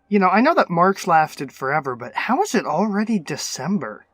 You know, I know that March lasted forever, but how is it already December?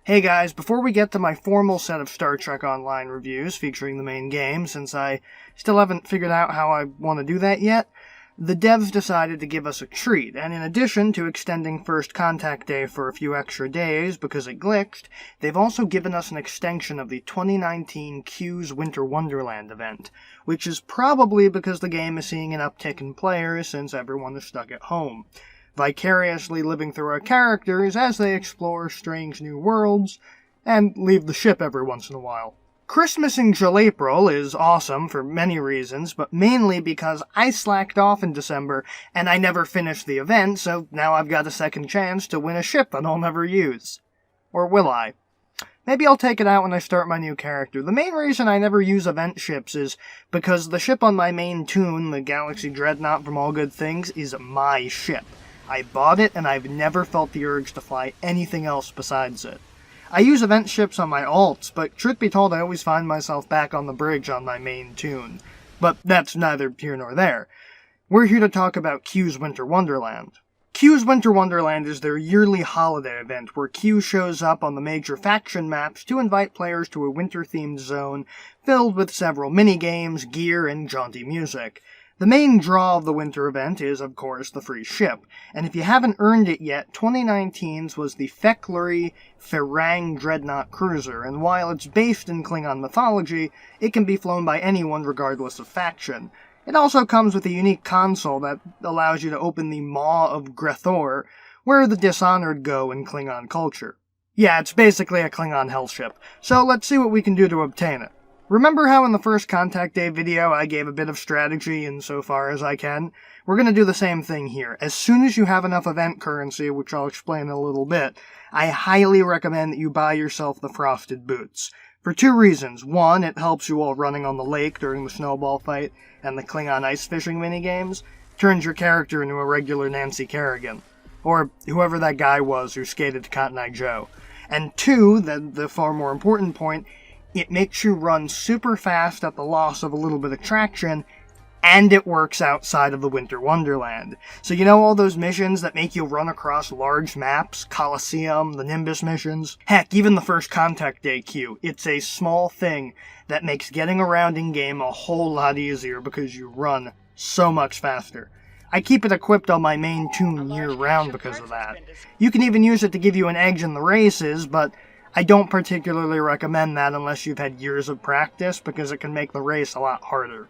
Hey guys, before we get to my formal set of Star Trek Online reviews featuring the main game, since I still haven't figured out how I want to do that yet, the devs decided to give us a treat, and in addition to extending First Contact Day for a few extra days because it glitched, they've also given us an extension of the 2019 Q's Winter Wonderland event, which is probably because the game is seeing an uptick in players since everyone is stuck at home, vicariously living through our characters as they explore strange new worlds, and leave the ship every once in a while. Christmas in Jul-April is awesome for many reasons, but mainly because I slacked off in December and I never finished the event, so now I've got a second chance to win a ship that I'll never use. Or will I? Maybe I'll take it out when I start my new character. The main reason I never use event ships is because the ship on my main toon, the Galaxy Dreadnought from All Good Things, is my ship. I bought it, and I've never felt the urge to fly anything else besides it. I use event ships on my alts, but truth be told, I always find myself back on the bridge on my main toon. But that's neither here nor there. We're here to talk about Q's Winter Wonderland. Q's Winter Wonderland is their yearly holiday event where Q shows up on the major faction maps to invite players to a winter-themed zone filled with several minigames, gear, and jaunty music. The main draw of the winter event is, of course, the free ship, and if you haven't earned it yet, 2019's was the Fekleri Ferrang Dreadnought Cruiser, and while it's based in Klingon mythology, it can be flown by anyone regardless of faction. It also comes with a unique console that allows you to open the Maw of Grethor, where the Dishonored go in Klingon culture. Yeah, it's basically a Klingon hellship, so let's see what we can do to obtain it. Remember how in the First Contact Day video I gave a bit of strategy insofar as I can? We're going to do the same thing here. As soon as you have enough event currency, which I'll explain in a little bit, I highly recommend that you buy yourself the Frosted Boots. For two reasons. One, it helps you while running on the lake during the snowball fight and the Klingon ice fishing minigames, turns your character into a regular Nancy Kerrigan, or whoever that guy was who skated to Cotton Eye Joe. And two, the far more important point, it makes you run super fast at the loss of a little bit of traction, and it works outside of the Winter Wonderland. So you know all those missions that make you run across large maps? Colosseum, the Nimbus missions? Heck, even the First Contact Day queue. It's a small thing that makes getting around in-game a whole lot easier because you run so much faster. I keep it equipped on my main toon year-round because of that. You can even use it to give you an edge in the races, but I don't particularly recommend that unless you've had years of practice, because it can make the race a lot harder.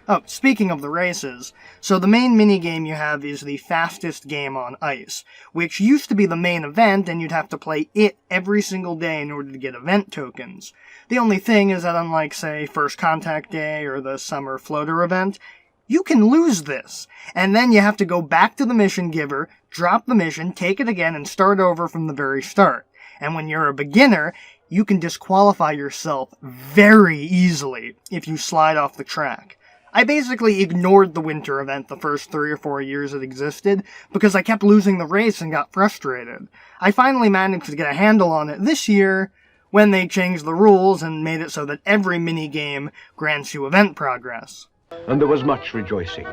Oh, speaking of the races, so the main minigame you have is the fastest game on ice, which used to be the main event, and you'd have to play it every single day in order to get event tokens. The only thing is that unlike, say, First Contact Day or the Summer Floater event, you can lose this, and then you have to go back to the mission giver, drop the mission, take it again, and start over from the very start. And when you're a beginner, you can disqualify yourself very easily if you slide off the track. I basically ignored the winter event the first 3 or 4 years it existed because I kept losing the race and got frustrated. I finally managed to get a handle on it this year when they changed the rules and made it so that every minigame grants you event progress. And there was much rejoicing.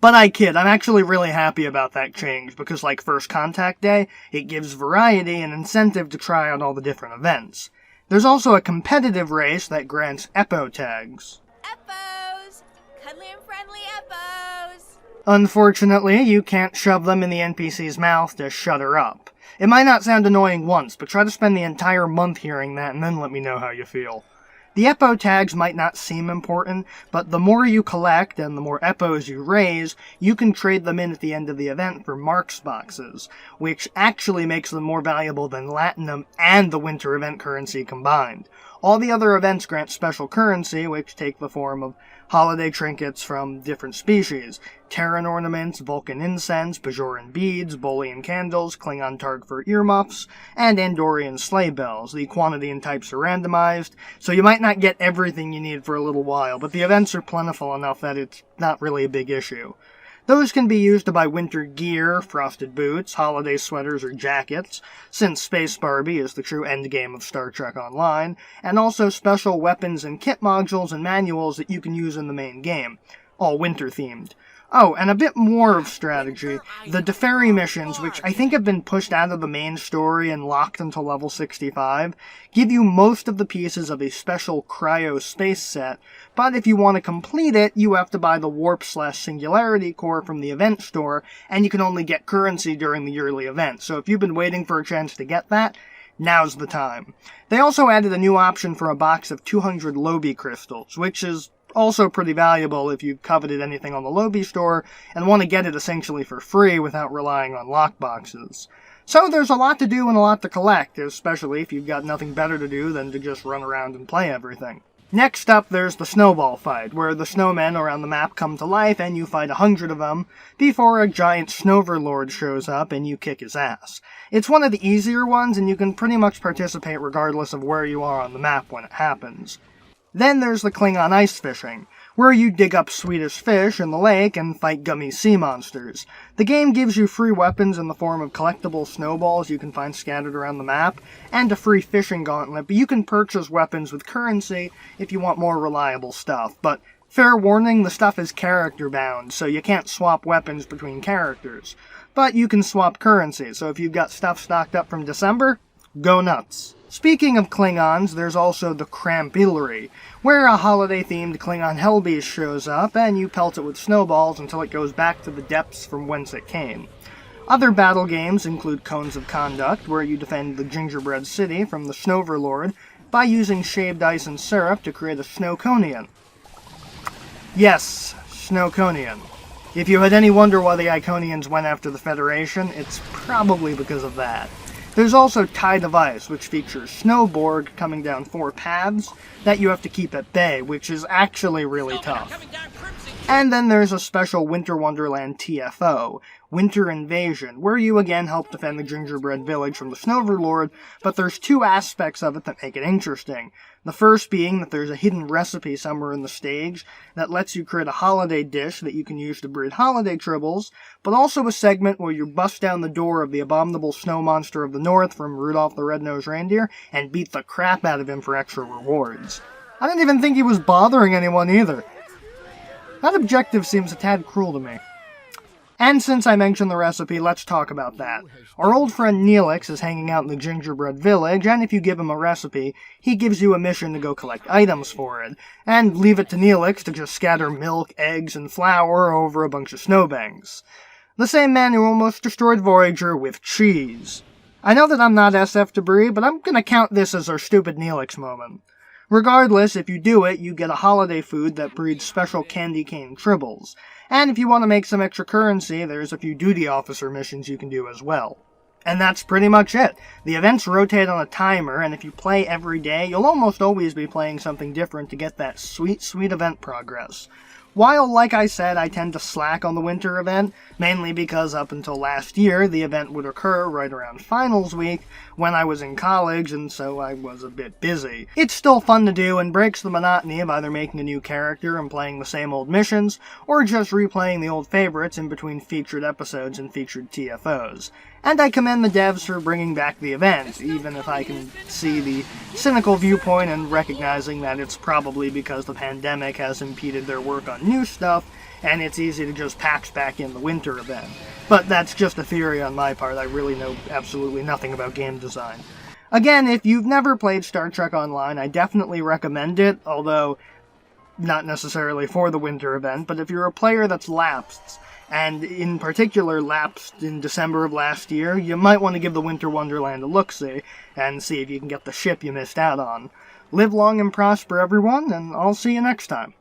But I kid, I'm actually really happy about that change, because like First Contact Day, it gives variety and incentive to try out all the different events. There's also a competitive race that grants Eppo tags. Eppos! Cuddly and friendly Eppos! Unfortunately, you can't shove them in the NPC's mouth to shut her up. It might not sound annoying once, but try to spend the entire month hearing that and then let me know how you feel. The Eppo tags might not seem important, but the more you collect and the more Eppos you raise, you can trade them in at the end of the event for Marks boxes, which actually makes them more valuable than Latinum and the winter event currency combined. All the other events grant special currency, which take the form of holiday trinkets from different species: Terran ornaments, Vulcan incense, Bajoran beads, Bolian candles, Klingon Targfur earmuffs, and Andorian sleigh bells. The quantity and types are randomized, so you might not get everything you need for a little while, but the events are plentiful enough that it's not really a big issue. Those can be used to buy winter gear, frosted boots, holiday sweaters or jackets, since Space Barbie is the true endgame of Star Trek Online, and also special weapons and kit modules and manuals that you can use in the main game, all winter themed. Oh, and a bit more of strategy. The Deferi missions, which I think have been pushed out of the main story and locked until level 65, give you most of the pieces of a special cryo space set, but if you want to complete it, you have to buy the Warp/Singularity core from the event store, and you can only get currency during the yearly event, so if you've been waiting for a chance to get that, now's the time. They also added a new option for a box of 200 Lobi crystals, which is also pretty valuable if you've coveted anything on the Lobi store and want to get it essentially for free without relying on lockboxes. So there's a lot to do and a lot to collect, especially if you've got nothing better to do than to just run around and play everything. Next up, there's the snowball fight, where the snowmen around the map come to life and you fight 100 of them before a giant Snoverlord shows up and you kick his ass. It's one of the easier ones, and you can pretty much participate regardless of where you are on the map when it happens. Then there's the Klingon ice fishing, where you dig up Swedish fish in the lake and fight gummy sea monsters. The game gives you free weapons in the form of collectible snowballs you can find scattered around the map, and a free fishing gauntlet, but you can purchase weapons with currency if you want more reliable stuff. But fair warning, the stuff is character bound, so you can't swap weapons between characters. But you can swap currency, so if you've got stuff stocked up from December, go nuts. Speaking of Klingons, there's also the Krampillery, where a holiday-themed Klingon hellbeast shows up, and you pelt it with snowballs until it goes back to the depths from whence it came. Other battle games include Cones of Conduct, where you defend the Gingerbread City from the Snoverlord by using shaved ice and syrup to create a Snowconian. Yes, Snowconian. If you had any wonder why the Iconians went after the Federation, it's probably because of that. There's also Tide of Ice, which features Snowborg coming down 4 paths that you have to keep at bay, which is actually really tough. And then there's a special Winter Wonderland TFO, Winter Invasion, where you again help defend the Gingerbread Village from the Snoverlord, but there's 2 aspects of it that make it interesting. The first being that there's a hidden recipe somewhere in the stage that lets you create a holiday dish that you can use to breed holiday tribbles, but also a segment where you bust down the door of the abominable snow monster of the north from Rudolph the Red-Nosed Reindeer and beat the crap out of him for extra rewards. I didn't even think he was bothering anyone either. That objective seems a tad cruel to me. And since I mentioned the recipe, let's talk about that. Our old friend Neelix is hanging out in the Gingerbread Village, and if you give him a recipe, he gives you a mission to go collect items for it, and leave it to Neelix to just scatter milk, eggs, and flour over a bunch of snowbangs. The same man who almost destroyed Voyager with cheese. I know that I'm not SF Debris, but I'm gonna count this as our stupid Neelix moment. Regardless, if you do it, you get a holiday food that breeds special candy cane tribbles. And if you want to make some extra currency, there's a few duty officer missions you can do as well. And that's pretty much it. The events rotate on a timer, and if you play every day, you'll almost always be playing something different to get that sweet, sweet event progress. While, like I said, I tend to slack on the winter event, mainly because up until last year, the event would occur right around finals week when I was in college, and so I was a bit busy. It's still fun to do and breaks the monotony of either making a new character and playing the same old missions, or just replaying the old favorites in between featured episodes and featured TFOs. And I commend the devs for bringing back the event, even if I can see the cynical viewpoint and recognizing that it's probably because the pandemic has impeded their work on new stuff, and it's easy to just patch back in the winter event. But that's just a theory on my part. I really know absolutely nothing about game design. Again, if you've never played Star Trek Online, I definitely recommend it, although not necessarily for the winter event, but if you're a player that's lapsed, and in particular lapsed in December of last year, you might want to give the Winter Wonderland a look-see, and see if you can get the ship you missed out on. Live long and prosper, everyone, and I'll see you next time.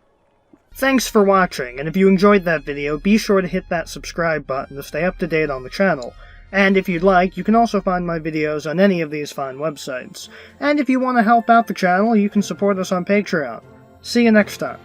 Thanks for watching, and if you enjoyed that video, be sure to hit that subscribe button to stay up to date on the channel. And if you'd like, you can also find my videos on any of these fine websites. And if you want to help out the channel, you can support us on Patreon. See you next time.